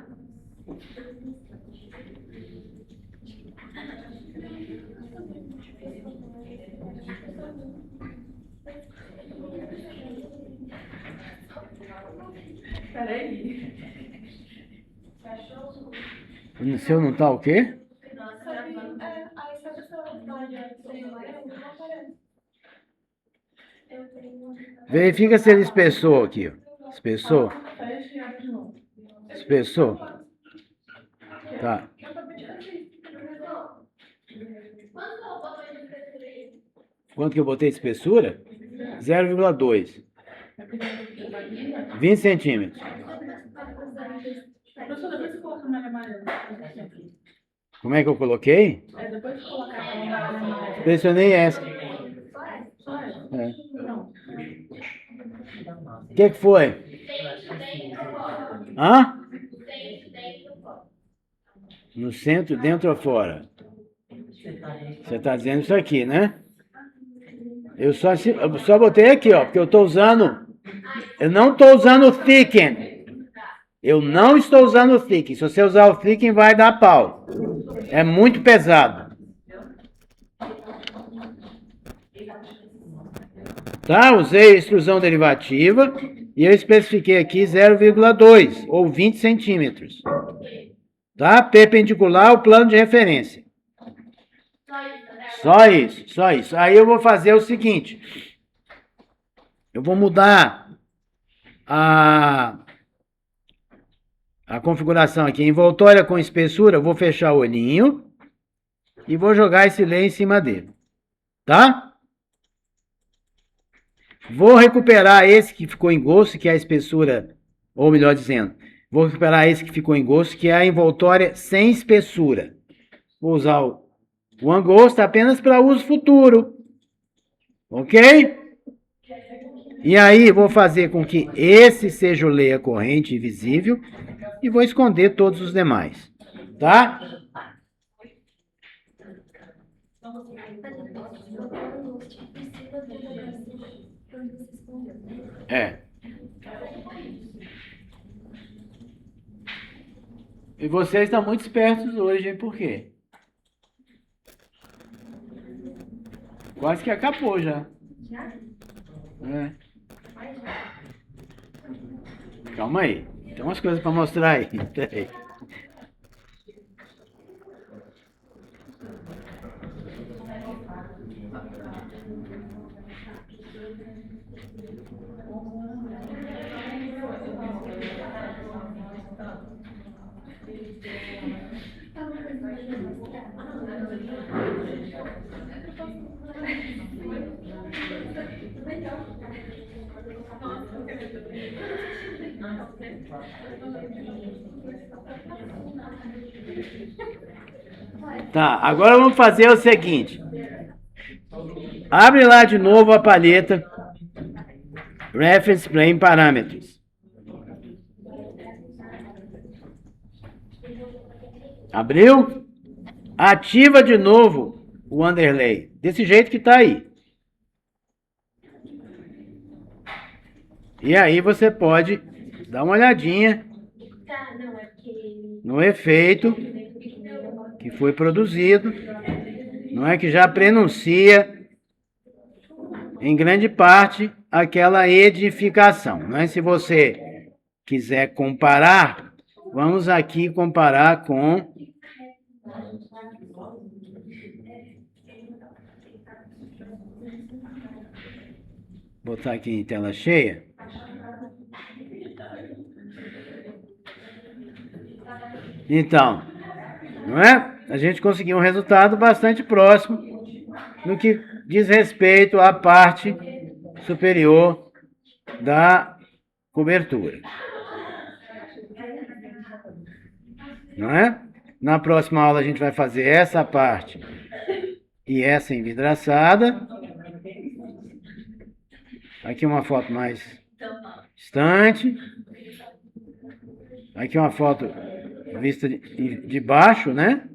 Peraí. O seu não tá o quê? Aí sabe se eu não amarelo, não aparece. Verifica se ele espessou aqui, ó. Espessou? Espessou? Tá. Quanto que eu botei de espessura? 0,2. 20 centímetros. Professor, depois você coloca mais amarelo. Como é que eu coloquei? Depois você colocar a amarelo. Pressionei essa. Só essa. É. Não. O que foi? Hã? No centro, dentro ou fora? Você está dizendo isso aqui, né? Eu só botei aqui, ó, porque eu estou usando... Eu não estou usando o thicken. Eu não estou usando o thicken. Se você usar o thicken, vai dar pau. É muito pesado. Tá? Usei extrusão derivativa e eu especifiquei aqui 0,2 ou 20 centímetros. Tá? Perpendicular ao plano de referência. Só isso, só isso. Aí eu vou fazer o seguinte. Eu vou mudar a configuração aqui. Envoltória com espessura, eu vou fechar o olhinho e vou jogar esse lei em cima dele. Tá? Vou recuperar esse que ficou em gosto, que é a espessura, ou melhor dizendo, vou recuperar esse que ficou em gosto, que é a envoltória sem espessura. Vou usar o angosto apenas para uso futuro. Ok? E aí, vou fazer com que esse seja o leia corrente e visível e vou esconder todos os demais. Tá? É. E vocês estão muito espertos hoje, hein? Por quê? Quase que acabou já. É. Calma aí. Tem umas coisas para mostrar aí. Peraí. Tá, agora vamos fazer o seguinte. Abre lá de novo a palheta Reference Plane Parameters. Abriu? Ativa de novo o underlay, desse jeito que está aí. E aí você pode dar uma olhadinha no efeito que foi produzido, não é, que já prenuncia em grande parte aquela edificação, não é? Se você quiser comparar, vamos aqui comparar com botar aqui em tela cheia. Então, não é? A gente conseguiu um resultado bastante próximo no que diz respeito à parte superior da cobertura. Não é? Na próxima aula a gente vai fazer essa parte e essa envidraçada. Aqui uma foto mais distante. Aqui uma foto vista de baixo, né?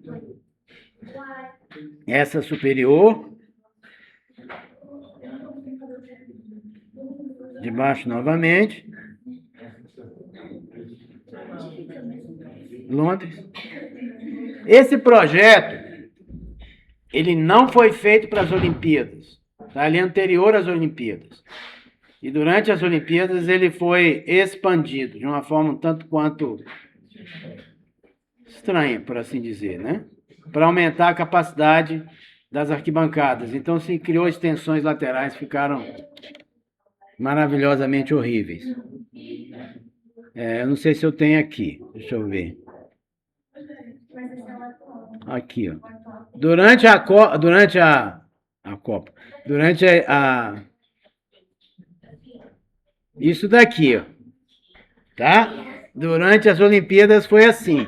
Essa superior. De baixo novamente. Londres. Esse projeto, ele não foi feito para as Olimpíadas. Tá? Ele é anterior às Olimpíadas. E durante as Olimpíadas ele foi expandido de uma forma um tanto quanto estranha, por assim dizer, né? Para aumentar a capacidade das arquibancadas. Então se criou extensões laterais que ficaram maravilhosamente horríveis. Eu não sei se eu tenho aqui. Deixa eu ver. Aqui, ó. Durante a a Copa. Durante isso daqui, ó, tá? Durante as Olimpíadas foi assim.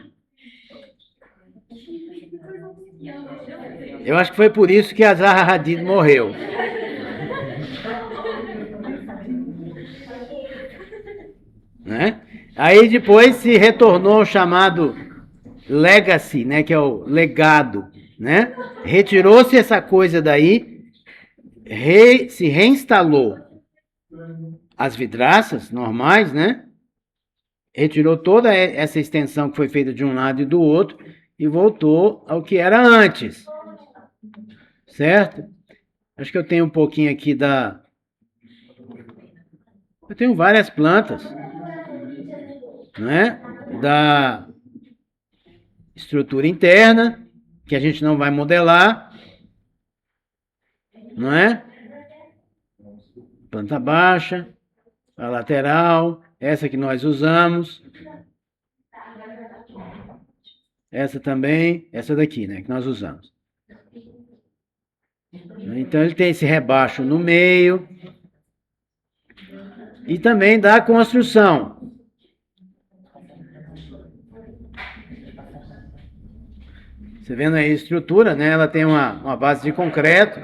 Eu acho que foi por isso que a Zaha Hadid morreu. Né? Aí depois se retornou ao chamado legacy, né, que é o legado, né? Retirou-se essa coisa daí, se reinstalou as vidraças normais, né? Retirou toda essa extensão que foi feita de um lado e do outro e voltou ao que era antes. Certo? Acho que eu tenho um pouquinho aqui eu tenho várias plantas, né? Da estrutura interna, que a gente não vai modelar, não é? Planta baixa, a lateral, essa que nós usamos, essa também, essa daqui, né, que nós usamos. Então ele tem esse rebaixo no meio e também da construção. Você vendo aí a estrutura, né? Ela tem uma base de concreto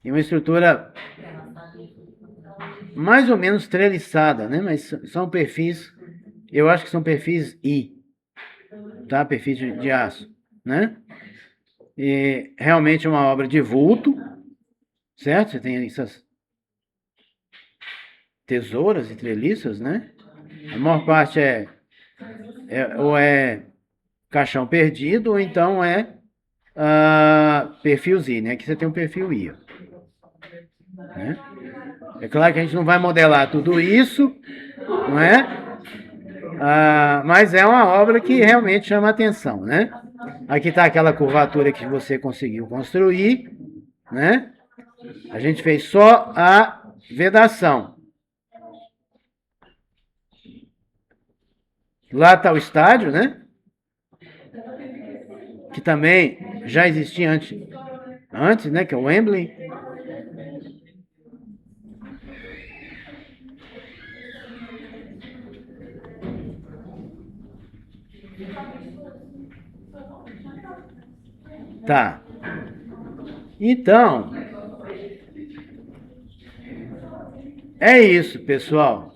e uma estrutura mais ou menos treliçada, né? Mas são perfis, eu acho que são perfis I, tá? Perfis de aço, né? E realmente é uma obra de vulto, certo? Você tem essas tesouras e treliças, né? A maior parte ou é caixão perdido, ou então é perfil Z, né? Aqui você tem um perfil I. Né? É claro que a gente não vai modelar tudo isso, não é? Mas é uma obra que realmente chama atenção, né? Aqui está aquela curvatura que você conseguiu construir, né? A gente fez só a vedação. Lá está o estádio, né? Que também já existia antes, né? Que é o Wembley. Tá. Então, é isso, pessoal.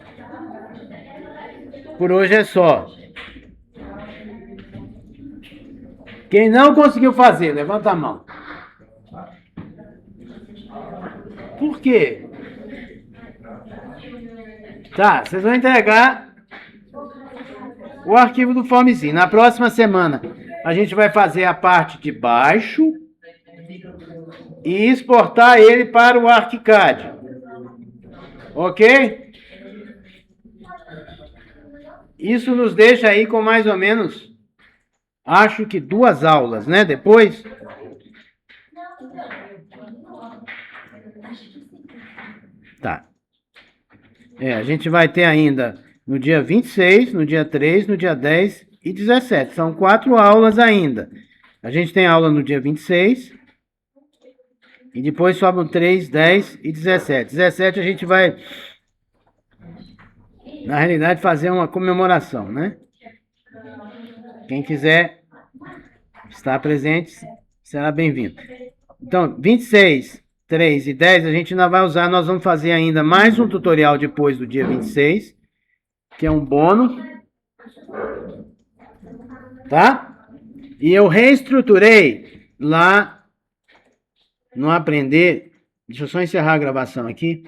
Por hoje é só. Quem não conseguiu fazer, levanta a mão. Por quê? Tá, vocês vão entregar o arquivo do Formizinho. Na próxima semana, a gente vai fazer a parte de baixo e exportar ele para o ArchiCAD. Ok? Isso nos deixa aí com mais ou menos, acho que 2 aulas, né? Depois. Tá. A gente vai ter ainda no dia 26, no dia 3, no dia 10 e 17. São 4 aulas ainda. A gente tem aula no dia 26. E depois sobram 3, 10 e 17. 17 a gente vai, na realidade, fazer uma comemoração, né? Quem quiser estar presente, será bem-vindo. Então, 26, 3 e 10 a gente ainda vai usar. Nós vamos fazer ainda mais um tutorial depois do dia 26, que é um bônus. Tá? E eu reestruturei lá no Aprender. Deixa eu só encerrar a gravação aqui.